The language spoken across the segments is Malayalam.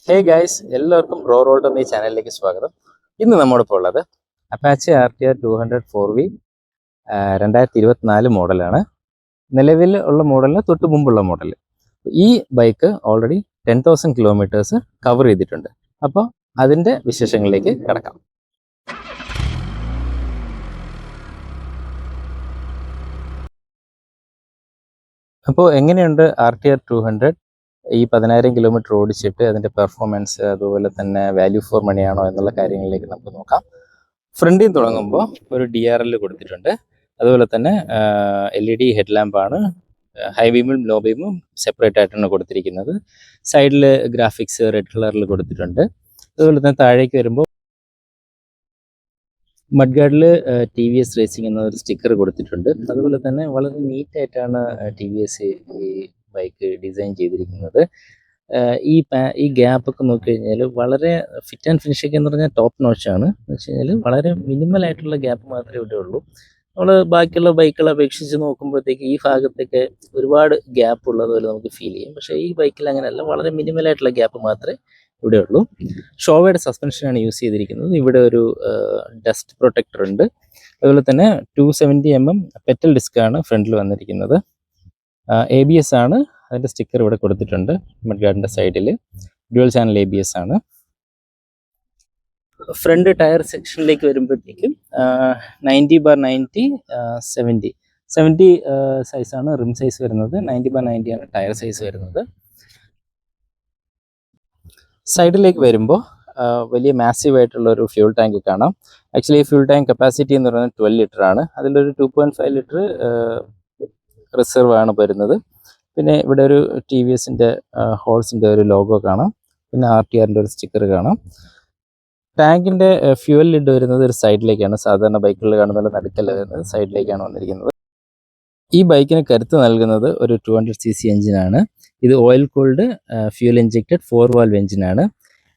ഹേ ഗൈസ്, എല്ലാവർക്കും റോ റോഡ് എന്ന ഈ ചാനലിലേക്ക് സ്വാഗതം. ഇന്ന് നമ്മോടൊപ്പം ഉള്ളത് അപ്പാച്ചെ RTR 200 4V 2024 മോഡലാണ്. നിലവിൽ ഉള്ള മോഡലിന് തൊട്ട് മുമ്പുള്ള മോഡൽ. ഈ ബൈക്ക് ഓൾറെഡി 10,000 കിലോമീറ്റേഴ്സ് കവർ ചെയ്തിട്ടുണ്ട്. അപ്പോൾ അതിൻ്റെ വിശേഷങ്ങളിലേക്ക് കിടക്കാം. അപ്പോൾ എങ്ങനെയുണ്ട് RTR 200? ഈ 10,000 കിലോമീറ്റർ ഓടിച്ചിട്ട് അതിൻ്റെ പെർഫോമൻസ്, അതുപോലെ തന്നെ വാല്യൂ ഫോർ മണി ആണോ എന്നുള്ള കാര്യങ്ങളിലേക്ക് നമുക്ക് നോക്കാം. ഫ്രണ്ടിൽ തുടങ്ങുമ്പോൾ ഒരു DRL കൊടുത്തിട്ടുണ്ട്. അതുപോലെ തന്നെ LED ഹെഡ് ലാമ്പാണ്. ഹൈ ബീമും ലോ ബീമും സെപ്പറേറ്റ് ആയിട്ടാണ് കൊടുത്തിരിക്കുന്നത്. സൈഡിൽ ഗ്രാഫിക്സ് റെഡ് കളറിൽ കൊടുത്തിട്ടുണ്ട്. അതുപോലെ തന്നെ താഴേക്ക് വരുമ്പോൾ മഡ് ഗാർഡിൽ TVS റേസിംഗ് എന്നൊരു സ്റ്റിക്കർ കൊടുത്തിട്ടുണ്ട്. അതുപോലെ തന്നെ വളരെ നീറ്റായിട്ടാണ് TVS ഈ ബൈക്ക് ഡിസൈൻ ചെയ്തിരിക്കുന്നത്. ഈ ഗ്യാപ്പൊക്കെ നോക്കിക്കഴിഞ്ഞാൽ വളരെ ഫിറ്റ് ആൻഡ് ഫിനിഷൊക്കെ എന്ന് പറഞ്ഞാൽ ടോപ്പ് നോച്ചാണ്. എന്ന് വെച്ച് കഴിഞ്ഞാൽ വളരെ മിനിമൽ ആയിട്ടുള്ള ഗ്യാപ്പ് മാത്രമേ ഇവിടെ ഉള്ളൂ. നമ്മൾ ബാക്കിയുള്ള ബൈക്കുകളെ അപേക്ഷിച്ച് നോക്കുമ്പോഴത്തേക്ക് ഈ ഭാഗത്തൊക്കെ ഒരുപാട് ഗ്യാപ്പ് ഉള്ളതുപോലെ നമുക്ക് ഫീൽ ചെയ്യും. പക്ഷേ ഈ ബൈക്കിൽ അങ്ങനെയല്ല, വളരെ മിനിമലായിട്ടുള്ള ഗ്യാപ്പ് മാത്രമേ ഇവിടെ ഉള്ളൂ. ഷോവയുടെ സസ്പെൻഷനാണ് യൂസ് ചെയ്തിരിക്കുന്നത്. ഇവിടെ ഒരു ഡസ്റ്റ് പ്രൊട്ടക്ടർ ഉണ്ട്. അതുപോലെ തന്നെ 270 mm പെറ്റൽ ഡിസ്കാണ് ഫ്രണ്ടിൽ വന്നിരിക്കുന്നത്. ABS ആണ്. അതിൻ്റെ സ്റ്റിക്കർ ഇവിടെ കൊടുത്തിട്ടുണ്ട്. മഡ് ഗാർഡിൻ്റെ സൈഡിൽ ഡ്യുവൽ ചാനൽ ABS ആണ്. ഫ്രണ്ട് ടയർ സെക്ഷനിലേക്ക് വരുമ്പോഴത്തേക്കും 90/90 70 സൈസാണ് റിം സൈസ് വരുന്നത്. 90/90 ആണ് ടയർ സൈസ് വരുന്നത്. സൈഡിലേക്ക് വരുമ്പോൾ വലിയ മാസീവ് ആയിട്ടുള്ള ഒരു ഫ്യൂൾ ടാങ്ക് കാണാം. ആക്ച്വലി ഫ്യൂൾ ടാങ്ക് കപ്പാസിറ്റി എന്ന് പറയുന്നത് 12 ലിറ്റർ ആണ്. അതിലൊരു 2.5 ലിറ്റർ റിസർവ് ആണ് വരുന്നത്. പിന്നെ ഇവിടെ ഒരു TVSൻ്റെ ഹോൾസിൻ്റെ ഒരു ലോഗോ കാണാം. പിന്നെ RTRൻ്റെ ഒരു സ്റ്റിക്കർ കാണാം. ടാങ്കിൻ്റെ ഫ്യൂവൽ ലിഡ് വരുന്നത് ഒരു സൈഡിലേക്കാണ്. സാധാരണ ബൈക്കുകളിൽ കാണുന്ന നടുക്കല്ല വരുന്നത്, സൈഡിലേക്കാണ് വന്നിരിക്കുന്നത്. ഈ ബൈക്കിന് കരുത്ത് നൽകുന്നത് ഒരു 200cc എഞ്ചിനാണ്. ഇത് oil cooled fuel injected 4 valve എഞ്ചിനാണ്.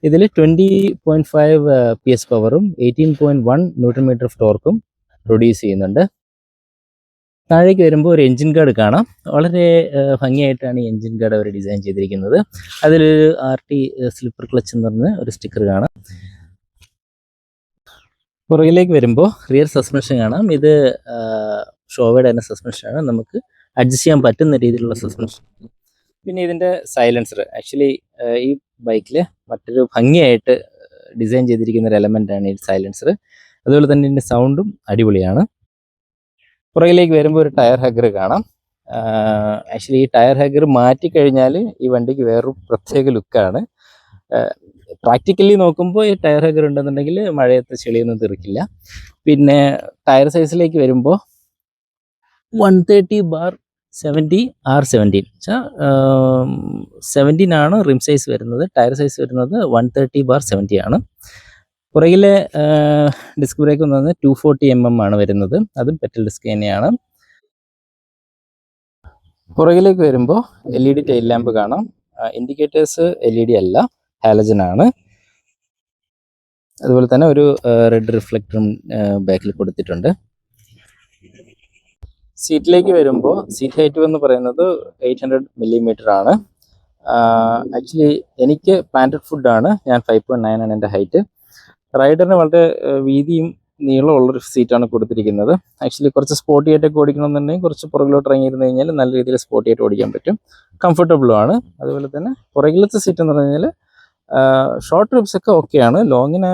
ഇതിൽ 20.5 PS പവറും 18.1 ന്യൂട്ടൺ മീറ്റർ ഓഫ് ടോർക്കും പ്രൊഡ്യൂസ് ചെയ്യുന്നുണ്ട്. താഴേക്ക് വരുമ്പോൾ ഒരു എൻജിൻ ഗാർഡ് കാണാം. വളരെ ഭംഗിയായിട്ടാണ് ഈ എൻജിൻ ഗാർഡ് അവർ ഡിസൈൻ ചെയ്തിരിക്കുന്നത്. അതിലൊരു RT സ്ലിപ്പർ ക്ലച്ച് എന്ന് പറഞ്ഞ ഒരു സ്റ്റിക്കർ കാണാം. പുറകിലേക്ക് വരുമ്പോൾ റിയർ സസ്പെൻഷൻ കാണാം. ഇത് ഷോവയുടെ തന്നെ സസ്പെൻഷനാണ്. നമുക്ക് അഡ്ജസ്റ്റ് ചെയ്യാൻ പറ്റുന്ന രീതിയിലുള്ള സസ്പെൻഷൻ. പിന്നെ ഇതിൻ്റെ സൈലൻസർ, ആക്ച്വലി ഈ ബൈക്കിൽ മറ്റൊരു ഭംഗിയായിട്ട് ഡിസൈൻ ചെയ്തിരിക്കുന്ന ഒരു എലമെൻ്റാണ് ഈ സൈലൻസർ. അതുപോലെ തന്നെ ഇതിൻ്റെ സൗണ്ടും അടിപൊളിയാണ്. പുറകിലേക്ക് വരുമ്പോൾ ഒരു ടയർ ഹഗ്ഗർ കാണാം. ആക്ച്വലി ഈ ടയർ ഹഗ്ഗർ മാറ്റിക്കഴിഞ്ഞാൽ ഈ വണ്ടിക്ക് വേറൊരു പ്രത്യേക ലുക്കാണ്. പ്രാക്ടിക്കലി നോക്കുമ്പോൾ ഈ ടയർ ഹഗ്ഗർ ഉണ്ടെന്നുണ്ടെങ്കിൽ മഴയത്ത് ചെളിയൊന്നും തെറിക്കില്ല. പിന്നെ ടയർ സൈസിലേക്ക് വരുമ്പോൾ 130/70 R17 17 ആണ് റിം സൈസ് വരുന്നത്. ടയർ സൈസ് വരുന്നത് 130/70 ആണ്. പുറകിലെ ഡിസ്ക് ബ്രേക്ക് എന്ന് പറഞ്ഞാൽ 240 mm ആണ് വരുന്നത്. അതും പെറ്റൽ ഡിസ്ക് തന്നെയാണ്. പുറകിലേക്ക് വരുമ്പോൾ LED ടെയിൽ ലാമ്പ് കാണാം. ഇൻഡിക്കേറ്റേഴ്സ് LED അല്ല, ഹാലജൻ ആണ്. അതുപോലെ തന്നെ ഒരു റെഡ് റിഫ്ലക്ടറും ബാക്കിൽ കൊടുത്തിട്ടുണ്ട്. സീറ്റിലേക്ക് വരുമ്പോൾ സീറ്റ് ഹൈറ്റ് എന്ന് പറയുന്നത് 800 mm ആണ്. ആക്ച്വലി എനിക്ക് പ്ലാന്റഡ് ഫുഡാണ്. ഞാൻ 5.9 ആണ് എൻ്റെ ഹൈറ്റ്. റൈഡറിന് വളരെ വീതിയും നീളമുള്ളൊരു സീറ്റാണ് കൊടുത്തിരിക്കുന്നത്. ആക്ച്വലി കുറച്ച് സ്പോർട്ടി ആയിട്ടൊക്കെ ഓടിക്കണമെന്നുണ്ടെങ്കിൽ കുറച്ച് പുറകിലോട്ട് ഇറങ്ങിയിരുന്നു കഴിഞ്ഞാൽ നല്ല രീതിയിൽ സ്പോർട്ടി ആയിട്ട് ഓടിക്കാൻ പറ്റും. കംഫർട്ടബിളും ആണ്. അതുപോലെ തന്നെ പുറകിലത്തെ സീറ്റ് എന്ന് പറഞ്ഞു കഴിഞ്ഞാൽ ഷോർട്ട് ട്രിപ്സൊക്കെ ഓക്കെയാണ്. ലോങ്ങിന്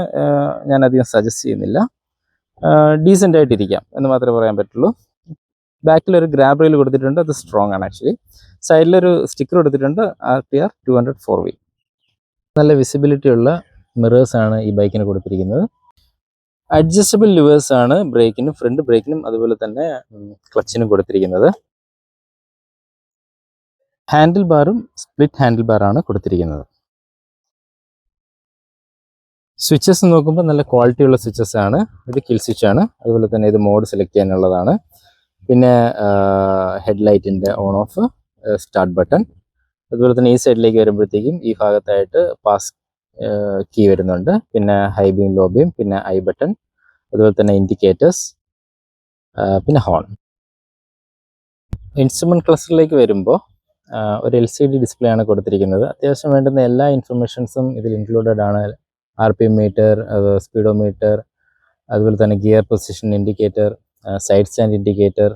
ഞാൻ അധികം സജസ്റ്റ് ചെയ്യുന്നില്ല. ഡീസൻ്റ് ആയിട്ടിരിക്കാം എന്ന് മാത്രമേ പറയാൻ പറ്റുള്ളൂ. ബാക്കിലൊരു ഗ്രാബ് റെയിൽ കൊടുത്തിട്ടുണ്ട്. അത് സ്ട്രോങ് ആണ്. ആക്ച്വലി സൈഡിലൊരു സ്റ്റിക്കർ കൊടുത്തിട്ടുണ്ട് RTR 200 4V. നല്ല വിസിബിലിറ്റി ഉള്ള മിറേഴ്സാണ് ഈ ബൈക്കിന് കൊടുത്തിരിക്കുന്നത്. അഡ്ജസ്റ്റബിൾ ലിവേഴ്സ് ആണ് ബ്രേക്കിനും ഫ്രണ്ട് ബ്രേക്കിനും അതുപോലെ തന്നെ ക്ലച്ചിനും കൊടുത്തിരിക്കുന്നത്. ഹാൻഡിൽ ബാറും സ്പ്ലിറ്റ് ഹാൻഡിൽ ബാറാണ് കൊടുത്തിരിക്കുന്നത്. സ്വിച്ചസ് നോക്കുമ്പോൾ നല്ല ക്വാളിറ്റി ഉള്ള സ്വിച്ചസ് ആണ്. ഇത് കിൽ സ്വിച്ച് ആണ്. അതുപോലെ തന്നെ ഇത് മോഡ് സെലക്ട് ചെയ്യാനുള്ളതാണ്. പിന്നെ ഹെഡ്ലൈറ്റിൻ്റെ ഓൺ ഓഫ്, സ്റ്റാർട്ട് ബട്ടൺ. അതുപോലെ തന്നെ ഈ സൈഡിലേക്ക് വരുമ്പോഴത്തേക്കും ഈ ഭാഗത്തായിട്ട് പാസ് കീ വരുന്നുണ്ട്. പിന്നെ ഹൈ ബീം, ലോ ബീം, പിന്നെ ഐ ബട്ടൺ, അതുപോലെ തന്നെ ഇൻഡിക്കേറ്റേഴ്സ്, പിന്നെ ഹോൺ. ഇൻസ്ട്രുമെൻറ്റ് ക്ലസ്റ്ററിലേക്ക് വരുമ്പോൾ ഒരു LCD ഡിസ്പ്ലേ ആണ് കൊടുത്തിരിക്കുന്നത്. അത്യാവശ്യം വേണ്ടുന്ന എല്ലാ ഇൻഫർമേഷൻസും ഇതിൽ ഇൻക്ലൂഡഡ് ആണ്. RPM മീറ്റർ, സ്പീഡോമീറ്റർ, അതുപോലെ തന്നെ gear position indicator, side stand indicator,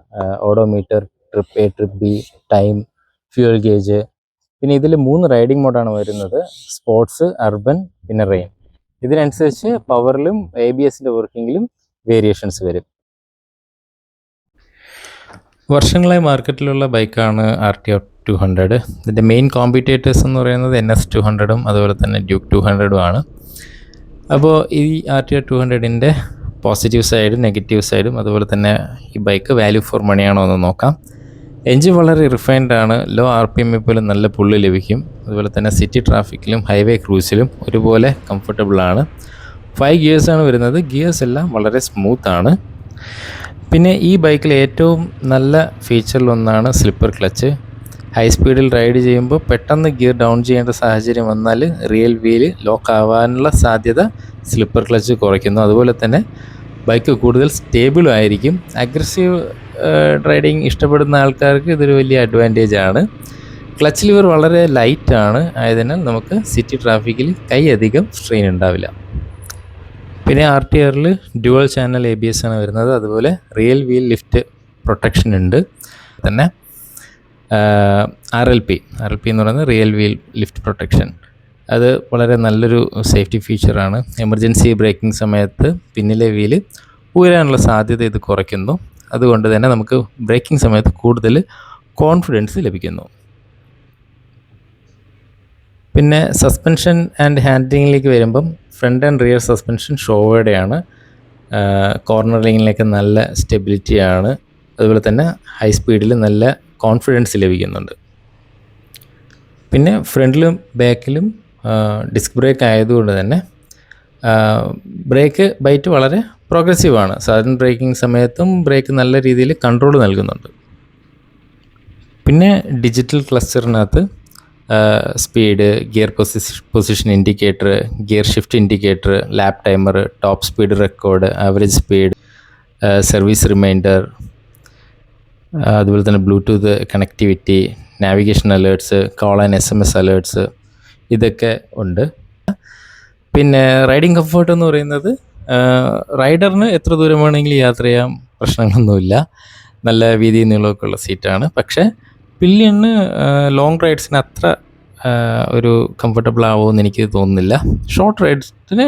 odometer, trip A, trip B, time, fuel gauge. പിന്നെ ഇതിൽ 3 റൈഡിംഗ് മോഡാണ് വരുന്നത്: സ്പോർട്സ്, അർബൻ, പിന്നെ റെയിൻ. ഇതിനനുസരിച്ച് പവറിലും ABSൻ്റെ വർക്കിങ്ങിലും വേരിയേഷൻസ് വരും. വർഷങ്ങളായി മാർക്കറ്റിലുള്ള ബൈക്കാണ് RTR 200. ഇതിൻ്റെ മെയിൻ കോമ്പറ്റേറ്റേഴ്സ് എന്ന് പറയുന്നത് NS 200-ഉം അതുപോലെ തന്നെ ഡ്യൂക്ക് 200-ഉം ആണ്. അപ്പോൾ ഈ RTR 200-ൻ്റെ പോസിറ്റീവ് സൈഡും നെഗറ്റീവ് സൈഡും അതുപോലെ തന്നെ ഈ ബൈക്ക് വാല്യൂ ഫോർ മണിയാണോ എന്ന് നോക്കാം. എൻജിൻ വളരെ റിഫൈൻഡ് ആണ്. ലോ RPM പോലും നല്ല പുള്ളി ലഭിക്കും. അതുപോലെ തന്നെ സിറ്റി ട്രാഫിക്കിലും ഹൈവേ ക്രൂസിലും ഒരുപോലെ കംഫർട്ടബിളാണ്. 5 ഗിയേഴ്സാണ് വരുന്നത്. ഗിയേഴ്സ് എല്ലാം വളരെ സ്മൂത്താണ്. പിന്നെ ഈ ബൈക്കിൽ ഏറ്റവും നല്ല ഫീച്ചറിലൊന്നാണ് സ്ലിപ്പർ ക്ലച്ച്. ഹൈ സ്പീഡിൽ റൈഡ് ചെയ്യുമ്പോൾ പെട്ടെന്ന് ഗിയർ ഡൗൺ ചെയ്യേണ്ട സാഹചര്യം വന്നാൽ റിയൽ വീല് ലോക്ക് ആവാനുള്ള സാധ്യത സ്ലിപ്പർ ക്ലച്ച് കുറയ്ക്കുന്നു. അതുപോലെ തന്നെ ബൈക്ക് കൂടുതൽ സ്റ്റേബിളും ആയിരിക്കും. അഗ്രസീവ് റൈഡിങ് ഇഷ്ടപ്പെടുന്ന ആൾക്കാർക്ക് ഇതൊരു വലിയ അഡ്വാൻറ്റേജ് ആണ്. ക്ലച്ച് ലിവർ വളരെ ലൈറ്റാണ്, ആയതിനാൽ നമുക്ക് സിറ്റി ട്രാഫിക്കിൽ കൈ അധികം സ്ട്രെയിൻ ഉണ്ടാവില്ല. പിന്നെ RTRൽ ഡ്യുവൽ ചാനൽ ABS ആണ് വരുന്നത്. അതുപോലെ റിയൽ വീൽ ലിഫ്റ്റ് പ്രൊട്ടക്ഷൻ ഉണ്ട്. തന്നെ RLP എന്ന് പറയുന്നത് റിയൽ വീൽ ലിഫ്റ്റ് പ്രൊട്ടക്ഷൻ. അത് വളരെ നല്ലൊരു സേഫ്റ്റി ഫീച്ചറാണ്. എമർജൻസി ബ്രേക്കിംഗ് സമയത്ത് പിന്നിലെ വീല് ഉയരാനുള്ള സാധ്യത ഇത് കുറയ്ക്കുന്നു. അതുകൊണ്ട് തന്നെ നമുക്ക് ബ്രേക്കിംഗ് സമയത്ത് കൂടുതൽ കോൺഫിഡൻസ് ലഭിക്കുന്നു. പിന്നെ സസ്പെൻഷൻ ആൻഡ് ഹാൻഡ്ലിങ്ങിലേക്ക് വരുമ്പം ഫ്രണ്ട് ആൻഡ് റിയർ സസ്പെൻഷൻ ഷോവേഡയാണ്. കോർണറിങ്ങിലേക്ക് നല്ല സ്റ്റെബിലിറ്റിയാണ്. അതുപോലെ തന്നെ ഹൈ സ്പീഡിൽ നല്ല കോൺഫിഡൻസ് ലഭിക്കുന്നുണ്ട്. പിന്നെ ഫ്രണ്ടിലും ബാക്കിലും ഡിസ്ക് ബ്രേക്ക് ആയതുകൊണ്ട് തന്നെ ബ്രേക്ക് ബൈറ്റ് വളരെ പ്രോഗ്രസീവാണ്. സഡൻ ബ്രേക്കിംഗ് സമയത്തും ബ്രേക്ക് നല്ല രീതിയിൽ കൺട്രോൾ നൽകുന്നുണ്ട്. പിന്നെ ഡിജിറ്റൽ ക്ലസ്റ്ററിനകത്ത് speed, gear position indicator, gear shift indicator, lap timer, top speed record, average speed, service reminder, അതുപോലെ തന്നെ bluetooth connectivity, navigation alerts, call and SMS alerts, ഇതൊക്കെ ഉണ്ട്. പിന്നെ റൈഡിങ് കംഫർട്ട് എന്ന് പറയുന്നത് റൈഡറിന് എത്ര ദൂരം വേണമെങ്കിലും യാത്ര ചെയ്യാൻ പ്രശ്നങ്ങളൊന്നുമില്ല. നല്ല വീതി നീളമൊക്കെ ഉള്ള സീറ്റാണ്. പക്ഷേ പില്ലിയന് ലോങ് റൈഡ്സിന് അത്ര ഒരു കംഫർട്ടബിൾ ആവുമെന്ന് എനിക്ക് തോന്നുന്നില്ല. ഷോർട്ട് റൈഡ്സിന്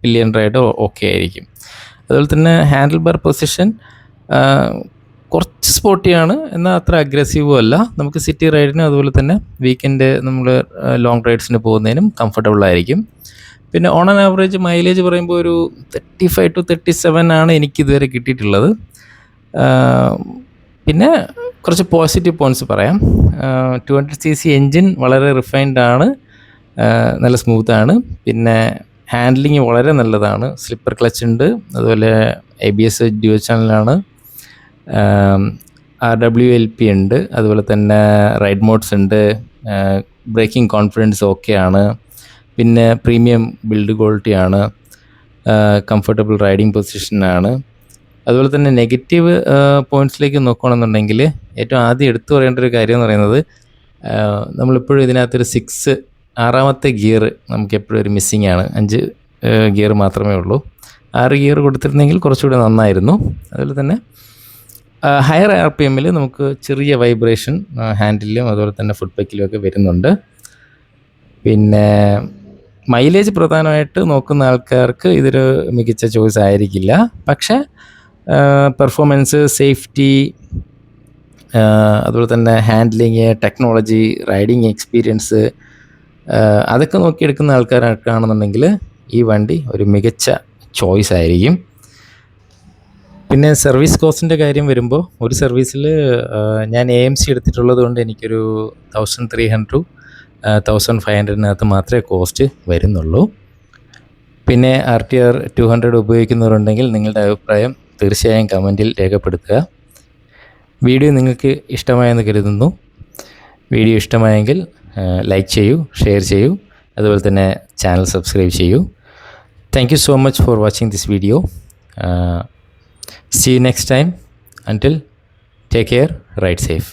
പില്ലിയൻ റൈഡ് ഓക്കെ ആയിരിക്കും. അതുപോലെ തന്നെ ഹാൻഡിൽ ബാർ പൊസിഷൻ കുറച്ച് സ്പോർട്ടിയാണ്, എന്നാൽ അത്ര അഗ്രസീവും അല്ല. നമുക്ക് സിറ്റി റൈഡിനും അതുപോലെ തന്നെ വീക്കെൻഡ് നമ്മൾ ലോങ് റൈഡ്സിന് പോകുന്നതിനും കംഫർട്ടബിൾ ആയിരിക്കും. പിന്നെ ഓൺ ആൻ ആവറേജ് മൈലേജ് പറയുമ്പോൾ ഒരു 35 to 37 ആണ് എനിക്കിതുവരെ കിട്ടിയിട്ടുള്ളത്. പിന്നെ കുറച്ച് പോസിറ്റീവ് പോയിൻറ്റ്സ് പറയാം. 200cc എൻജിൻ വളരെ റിഫൈൻഡ് ആണ്, നല്ല സ്മൂത്താണ്. പിന്നെ ഹാൻഡ്ലിങ് വളരെ നല്ലതാണ്. സ്ലിപ്പർ ക്ലച്ച് ഉണ്ട്. അതുപോലെ ABS ഡ്യുവൽ ചാനലാണ്. RWLP ഉണ്ട്. അതുപോലെ തന്നെ റൈഡ് മോഡ്സ് ഉണ്ട്. ബ്രേക്കിംഗ് കോൺഫിഡൻസ് ഓക്കെയാണ്. പിന്നെ പ്രീമിയം ബിൽഡ് ക്വാളിറ്റിയാണ്. കംഫർട്ടബിൾ റൈഡിങ് പൊസിഷനാണ്. അതുപോലെ തന്നെ നെഗറ്റീവ് പോയിൻറ്റ്സിലേക്ക് നോക്കുകയാണെന്നുണ്ടെങ്കിൽ ഏറ്റവും ആദ്യം എടുത്തു പറയേണ്ട ഒരു കാര്യം എന്ന് പറയുന്നത്, നമ്മളിപ്പോഴും ഇതിനകത്തൊരു 6ാമത്തെ ഗിയർ നമുക്ക് എപ്പോഴും ഒരു മിസ്സിങ് ആണ്. 5 ഗിയർ മാത്രമേ ഉള്ളൂ. 6 ഗിയർ കൊടുത്തിരുന്നെങ്കിൽ കുറച്ചുകൂടി നന്നായിരുന്നു. അതുപോലെ തന്നെ ഹയർ RPMൽ നമുക്ക് ചെറിയ വൈബ്രേഷൻ ഹാൻഡിലും അതുപോലെ തന്നെ ഫുഡ് പെക്കിലും ഒക്കെ വരുന്നുണ്ട്. പിന്നെ മൈലേജ് പ്രധാനമായിട്ട് നോക്കുന്ന ആൾക്കാർക്ക് ഇതൊരു മികച്ച ചോയ്സ് ആയിരിക്കില്ല. പക്ഷേ പെർഫോമൻസ്, സേഫ്റ്റി, അതുപോലെ തന്നെ ഹാൻഡ്ലിങ്, ടെക്നോളജി, റൈഡിങ് എക്സ്പീരിയൻസ്, അതൊക്കെ നോക്കിയെടുക്കുന്ന ആൾക്കാർക്കാണെന്നുണ്ടെങ്കിൽ ഈ വണ്ടി ഒരു മികച്ച ചോയ്സ് ആയിരിക്കും. പിന്നെ സർവീസ് കോസ്റ്റിൻ്റെ കാര്യം വരുമ്പോൾ ഒരു സർവീസിൽ ഞാൻ AMC എടുത്തിട്ടുള്ളത് കൊണ്ട് എനിക്കൊരു 1300 to 1500 മാത്രമേ കോസ്റ്റ് വരുന്നുള്ളൂ. പിന്നെ RTR 200 ഉപയോഗിക്കുന്നവരുണ്ടെങ്കിൽ നിങ്ങളുടെ അഭിപ്രായം തീർച്ചയായും കമൻറ്റിൽ രേഖപ്പെടുത്തുക. വീഡിയോ നിങ്ങൾക്ക് ഇഷ്ടമായെന്ന് കരുതുന്നു. വീഡിയോ ഇഷ്ടമായെങ്കിൽ ലൈക്ക് ചെയ്യൂ, ഷെയർ ചെയ്യൂ, അതുപോലെ തന്നെ ചാനൽ സബ്സ്ക്രൈബ് ചെയ്യൂ. Thank you so much for watching this video. See you next time. Until, take care, ride safe.